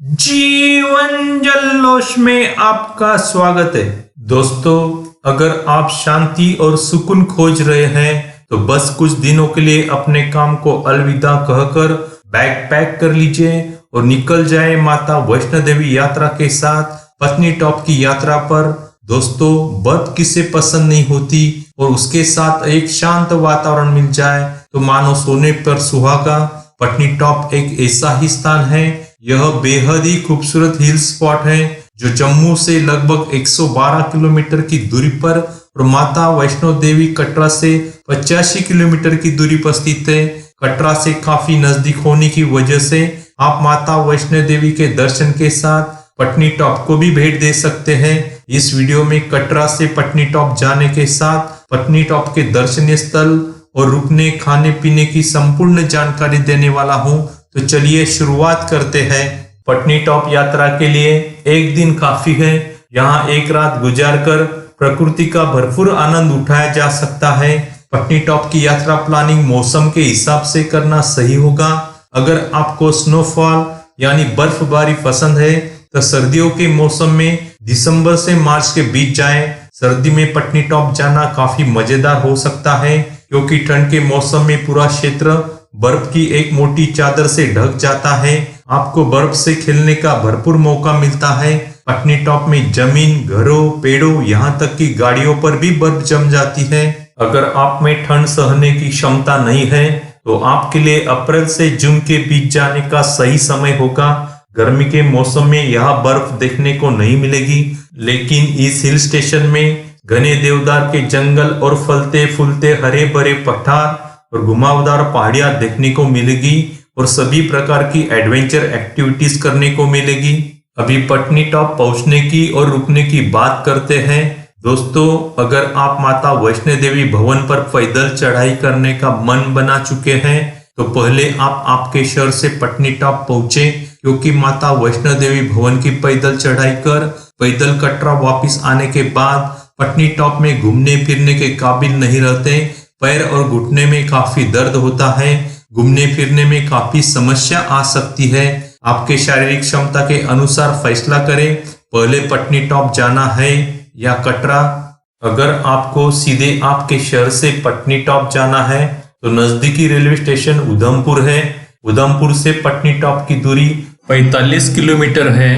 जीवन जल्लोष में आपका स्वागत है। दोस्तों, अगर आप शांति और सुकून खोज रहे हैं तो बस कुछ दिनों के लिए अपने काम को अलविदा कहकर बैग पैक कर लीजिए और निकल जाए माता वैष्णो देवी यात्रा के साथ पत्नीटॉप की यात्रा पर। दोस्तों, बर्फ किसे पसंद नहीं होती और उसके साथ एक शांत वातावरण मिल जाए तो मानो सोने पर सुहागा। पत्नीटॉप एक ऐसा ही स्थान है, यह बेहद ही खूबसूरत हिल स्पॉट है जो जम्मू से लगभग 112 किलोमीटर की दूरी पर और माता वैष्णो देवी कटरा से 85 किलोमीटर की दूरी पर स्थित है। कटरा से काफी नजदीक होने की वजह से आप माता वैष्णो देवी के दर्शन के साथ पत्नीटॉप को भी भेंट दे सकते हैं। इस वीडियो में कटरा से पत्नीटॉप जाने के साथ पत्नीटॉप के दर्शनीय स्थल और रुकने खाने पीने की संपूर्ण जानकारी देने वाला हूँ। तो चलिए शुरुआत करते हैं। पत्नीटॉप यात्रा के लिए एक दिन काफी है। यहाँ एक रात गुजारकर प्रकृति का भरपूर आनंद उठाया जा सकता है। पत्नीटॉप की यात्रा प्लानिंग मौसम के हिसाब से करना सही होगा। अगर आपको स्नोफॉल यानी बर्फबारी पसंद है तो सर्दियों के मौसम में दिसंबर से मार्च के बीच जाएं। सर्दी में पत्नीटॉप जाना काफी मजेदार हो सकता है क्योंकि ठंड के मौसम में पूरा क्षेत्र बर्फ की एक मोटी चादर से ढक जाता है। आपको बर्फ से खेलने का भरपूर मौका मिलता है। पत्नीटॉप में जमीन, घरों, पेड़ों, यहाँ तक कि गाड़ियों पर भी बर्फ जम जाती है। अगर आप में ठंड सहने की क्षमता नहीं है तो आपके लिए अप्रैल से जून के बीच जाने का सही समय होगा। गर्मी के मौसम में यहाँ बर्फ देखने को नहीं मिलेगी, लेकिन इस हिल स्टेशन में घने देवदार के जंगल और फलते फूलते हरे भरे पठार और घुमावदार पहाड़ियां देखने को मिलेगी और सभी प्रकार की एडवेंचर एक्टिविटीज करने को मिलेगी। अभी पत्नीटॉप पहुंचने की और रुकने की बात करते हैं। दोस्तों, अगर आप माता वैष्णो देवी भवन पर पैदल चढ़ाई करने का मन बना चुके हैं तो पहले आप आपके शहर से पत्नीटॉप पहुंचे, क्योंकि माता वैष्णो देवी भवन की पैदल चढ़ाई कर पैदल कटरा वापिस आने के बाद पत्नीटॉप में घूमने फिरने के काबिल नहीं रहते। पैर और घुटने में काफी दर्द होता है, घूमने फिरने में काफी समस्या आ सकती है। आपके शारीरिक क्षमता के अनुसार फैसला करें, पहले पत्नीटॉप जाना है या कटरा। अगर आपको सीधे आपके शहर से पत्नीटॉप जाना है तो नजदीकी रेलवे स्टेशन उधमपुर है। उधमपुर से पत्नीटॉप की दूरी 45 किलोमीटर है।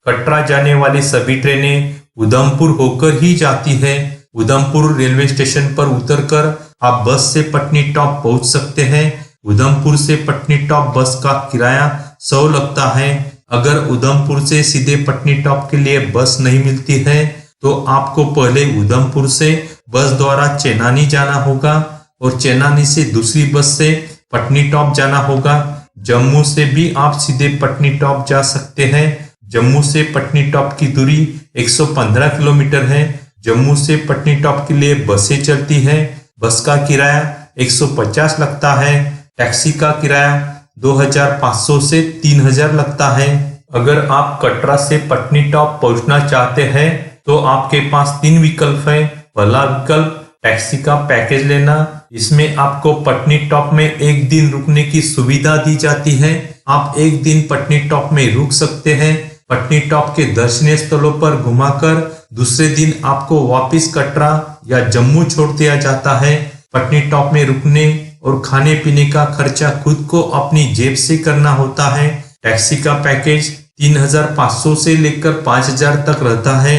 कटरा जाने वाली सभी ट्रेनें उधमपुर होकर ही जाती है। उधमपुर रेलवे स्टेशन पर उतरकर आप बस से पत्नीटॉप पहुंच सकते हैं। उधमपुर से पत्नीटॉप बस का किराया 100 लगता है। अगर उधमपुर से सीधे पत्नीटॉप के लिए बस नहीं मिलती है तो आपको पहले उधमपुर से बस द्वारा चेनानी जाना होगा और चेनानी से दूसरी बस से पत्नीटॉप जाना होगा। जम्मू से भी आप सीधे पत्नीटॉप जा सकते हैं। जम्मू से पत्नीटॉप की दूरी 115 किलोमीटर है। जम्मू से पत्नीटॉप के लिए बसें चलती हैं। बस का किराया 150 लगता है। टैक्सी का किराया 2500 से 3000 लगता है। अगर आप कटरा से पत्नीटॉप पहुंचना चाहते हैं तो आपके पास 3 विकल्प हैं। पहला विकल्प टैक्सी का पैकेज लेना। इसमें आपको पत्नीटॉप में एक दिन रुकने की सुविधा दी जाती है। आप एक दिन पत्नीटॉप में रुक सकते हैं। पत्नीटॉप के दर्शनीय स्थलों पर घुमाकर दूसरे दिन आपको वापस कटरा या जम्मू छोड़ दिया जाता है। पत्नीटॉप में रुकने और खाने पीने का खर्चा खुद को अपनी जेब से करना होता है। टैक्सी का पैकेज 3500 से लेकर 5000 तक रहता है।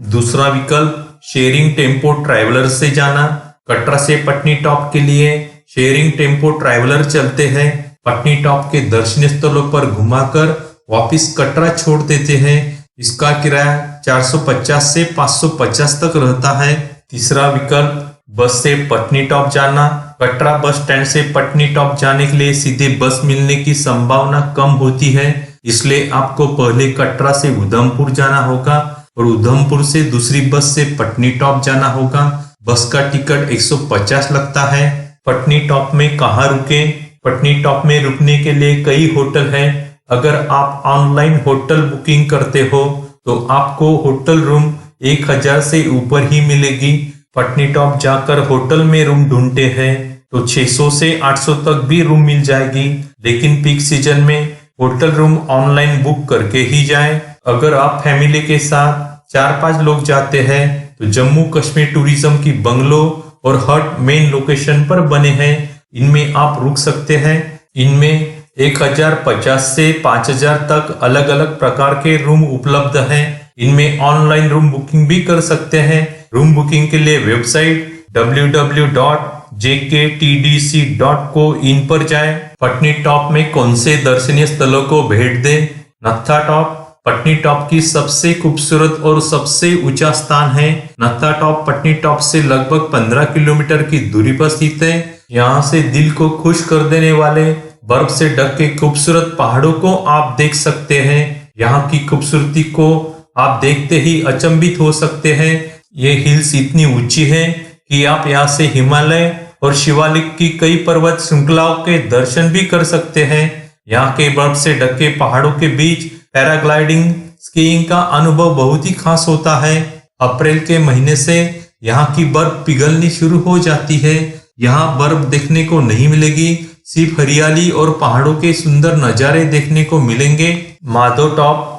दूसरा विकल्प शेयरिंग टेम्पो ट्रैवलर से जाना। कटरा से पत्नीटॉप के लिए शेयरिंग टेम्पो ट्रैवलर चलते हैं। पत्नीटॉप के दर्शनीय स्थलों पर घुमाकर वापिस कटरा छोड़ देते हैं। इसका किराया 450 से 550 तक रहता है। तीसरा विकल्प बस से पत्नीटॉप जाना। कटरा बस स्टैंड से पत्नीटॉप जाने के लिए सीधे बस मिलने की संभावना कम होती है, इसलिए आपको पहले कटरा से उधमपुर जाना होगा और उधमपुर से दूसरी बस से पत्नीटॉप जाना होगा। बस का टिकट 150 लगता है। पत्नीटॉप में कहाँ रुके? पत्नीटॉप में रुकने के लिए कई होटल हैं। अगर आप ऑनलाइन होटल बुकिंग करते हो तो आपको होटल रूम 1000 से ऊपर ही मिलेगी। पत्नीटॉप जाकर होटल में रूम ढूंढते हैं तो 600 से 800 तक भी रूम मिल जाएगी, लेकिन पीक सीजन में होटल रूम ऑनलाइन बुक करके ही जाएं। अगर आप फैमिली के साथ 4-5 लोग जाते हैं तो जम्मू कश्मीर टूरिज्म की बंगलो और हट मेन लोकेशन पर बने हैं, इनमें आप रुक सकते हैं। इनमें 1050 से 5000 तक अलग अलग प्रकार के रूम उपलब्ध हैं। इनमें ऑनलाइन रूम बुकिंग भी कर सकते हैं। रूम बुकिंग के लिए वेबसाइट www.jktdc.co.in पर जाएं। पटनी टॉप में कौन से दर्शनीय स्थलों को भेंट दें? नत्था टॉप पटनी टॉप की सबसे खूबसूरत और सबसे ऊंचा स्थान है। नत्था टॉप पटनी टॉप से लगभग 15 किलोमीटर की दूरी पर स्थित है। यहाँ से दिल को खुश कर देने वाले बर्फ से ढके खूबसूरत पहाड़ों को आप देख सकते हैं। यहाँ की खूबसूरती को आप देखते ही अचंभित हो सकते हैं। ये हिल्स इतनी ऊंची है कि आप यहाँ से हिमालय और शिवालिक की कई पर्वत श्रृंखलाओं के दर्शन भी कर सकते हैं। यहाँ के बर्फ से ढके पहाड़ों के बीच पैराग्लाइडिंग, स्कीइंग का अनुभव बहुत ही खास होता है। अप्रैल के महीने से यहाँ की बर्फ पिघलनी शुरू हो जाती है। यहाँ बर्फ देखने को नहीं मिलेगी, सिर्फ हरियाली और पहाड़ों के सुंदर नजारे देखने को मिलेंगे। माधव टॉप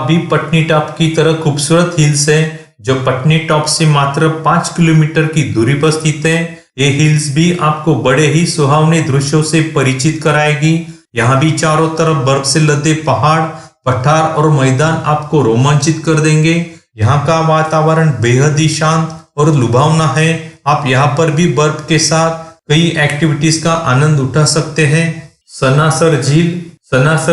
भी पटनी टॉप की तरह खूबसूरत हिल्स है, जो पटनी टॉप से मात्र 5 किलोमीटर की दूरी पर स्थित है। ये हिल्स भी आपको बड़े ही सुहावने दृश्यों से परिचित कराएगी। यहाँ भी चारों तरफ बर्फ से लदे पहाड़, पठार और मैदान आपको रोमांचित कर देंगे। यहाँ का वातावरण बेहद ही शांत और लुभावना है। आप यहाँ पर भी बर्फ के साथ कई एक्टिविटीज का आनंद उठा सकते हैं। सनासर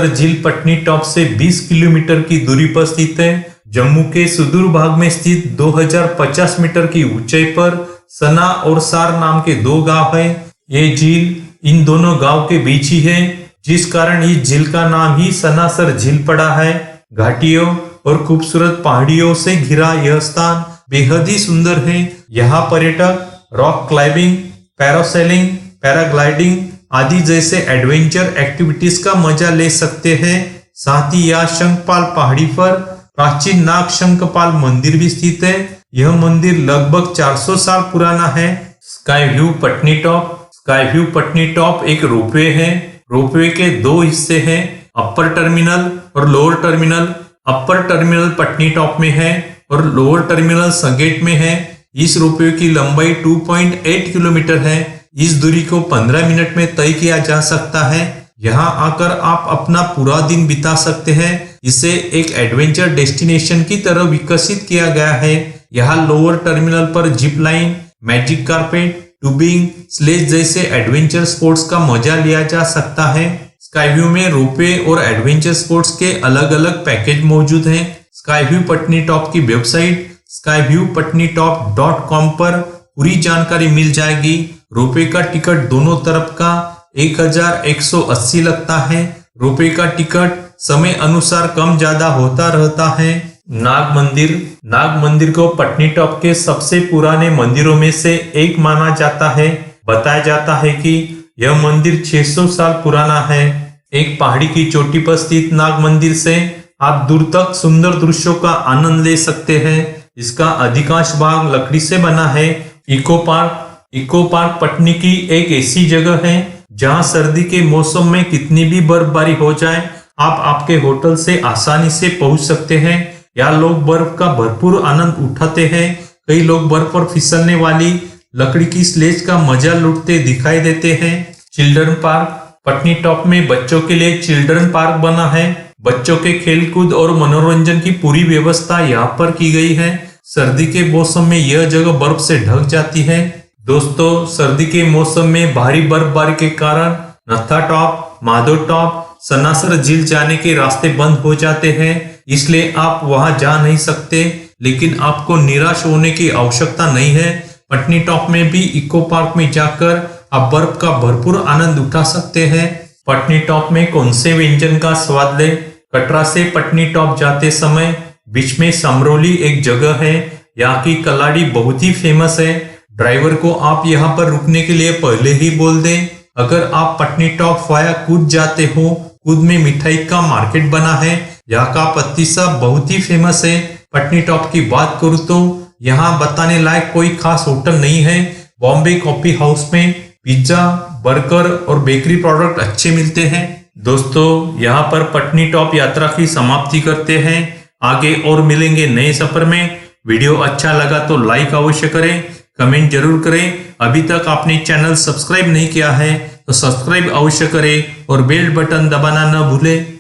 झील पटनी टॉप से 20 किलोमीटर की दूरी पर स्थित है। जम्मू के सुदूर भाग में स्थित 2050 मीटर की ऊंचाई पर सना और सार नाम के 2 गांव है। ये झील इन दोनों गांव के बीच ही है, जिस कारण इस झील का नाम ही सनासर झील पड़ा है। घाटियों और खूबसूरत पहाड़ियों से घिरा यह स्थान बेहद ही सुंदर है। यहाँ पर्यटक रॉक क्लाइंबिंग, पैरासेलिंग, पैराग्लाइडिंग आदि जैसे एडवेंचर एक्टिविटीज का मजा ले सकते हैं। साथ ही यहाँ शंखपाल पहाड़ी पर प्राचीन नाग शंखपाल मंदिर भी स्थित है। यह मंदिर लगभग 400 साल पुराना है। स्काई व्यू पटनी टॉप एक रोपवे है। रोपवे के 2 हिस्से हैं, अपर टर्मिनल और लोअर टर्मिनल। अपर टर्मिनल पटनी टॉप में है और लोअर टर्मिनल संगेट में है। इस रोपवे की लंबाई 2.8 किलोमीटर है। इस दूरी को 15 मिनट में तय किया जा सकता है। यहाँ आकर आप अपना पूरा दिन बिता सकते हैं। इसे एक एडवेंचर डेस्टिनेशन की तरह विकसित किया गया है। यहाँ लोअर टर्मिनल पर zip line, magic carpet, tubing, sledge जैसे एडवेंचर स्पोर्ट्स का मजा लिया जा सकता है। स्काईव्यू में रोपवे और एडवेंचर स्पोर्ट्स के अलग अलग पैकेज मौजूद हैं। स्काईव्यू पटनी टॉप की वेबसाइट skyviewpatnitop.com पर पूरी जानकारी मिल जाएगी। रोपवे का टिकट दोनों तरफ का 1180 लगता है। रोपवे का टिकट समय अनुसार कम ज्यादा होता रहता है। नाग मंदिर को पटनी टॉप के सबसे पुराने मंदिरों में से एक माना जाता है। बताया जाता है कि यह मंदिर 600 साल पुराना है। एक पहाड़ी की चोटी पर स्थित नाग मंदिर से आप दूर तक सुंदर दृश्यों का आनंद ले सकते हैं। इसका अधिकांश भाग लकड़ी से बना है। इको पार्क पटनी की एक ऐसी जगह है जहां सर्दी के मौसम में कितनी भी बर्फबारी हो जाए, आप आपके होटल से आसानी से पहुंच सकते हैं। यहाँ लोग बर्फ का भरपूर आनंद उठाते हैं। कई लोग बर्फ पर फिसलने वाली लकड़ी की स्लेज का मजा लूटते दिखाई देते हैं। चिल्ड्रन पार्क पटनी टॉप में बच्चों के लिए चिल्ड्रन पार्क बना है। बच्चों के खेलकूद और मनोरंजन की पूरी व्यवस्था यहाँ पर की गई है। सर्दी के मौसम में यह जगह बर्फ से ढक जाती है। दोस्तों, सर्दी के मौसम में भारी बर्फबारी के कारण नत्था टॉप, माधव टॉप, सनासर झील जाने के रास्ते बंद हो जाते हैं, इसलिए आप वहां जा नहीं सकते। लेकिन आपको निराश होने की आवश्यकता नहीं है। पटनी टॉप में भी इको पार्क में जाकर आप बर्फ का भरपूर आनंद उठा सकते हैं। पटनी टॉप में कौन से व्यंजन का स्वाद ले? कटरा से पटनी टॉप जाते समय बीच में समरोली एक जगह है। यहाँ की कलाड़ी बहुत ही फेमस है। ड्राइवर को आप यहाँ पर रुकने के लिए पहले ही बोल दें। अगर आप पटनी टॉप वाया कूद जाते हो, कूद में मिठाई का मार्केट बना है। यहाँ का पत्ती साहब बहुत ही फेमस है। पटनी टॉप की बात करूँ तो यहाँ बताने लायक कोई खास होटल नहीं है। बॉम्बे कॉफी हाउस में पिज्जा, बर्गर और बेकरी प्रोडक्ट अच्छे मिलते हैं। दोस्तों यहाँ पर पटनी टॉप यात्रा की समाप्ति करते हैं। आगे और मिलेंगे नए सफर में। वीडियो अच्छा लगा तो लाइक अवश्य करें, कमेंट जरूर करें। अभी तक आपने चैनल सब्सक्राइब नहीं किया है तो सब्सक्राइब अवश्य करें और बेल बटन दबाना न भूलें।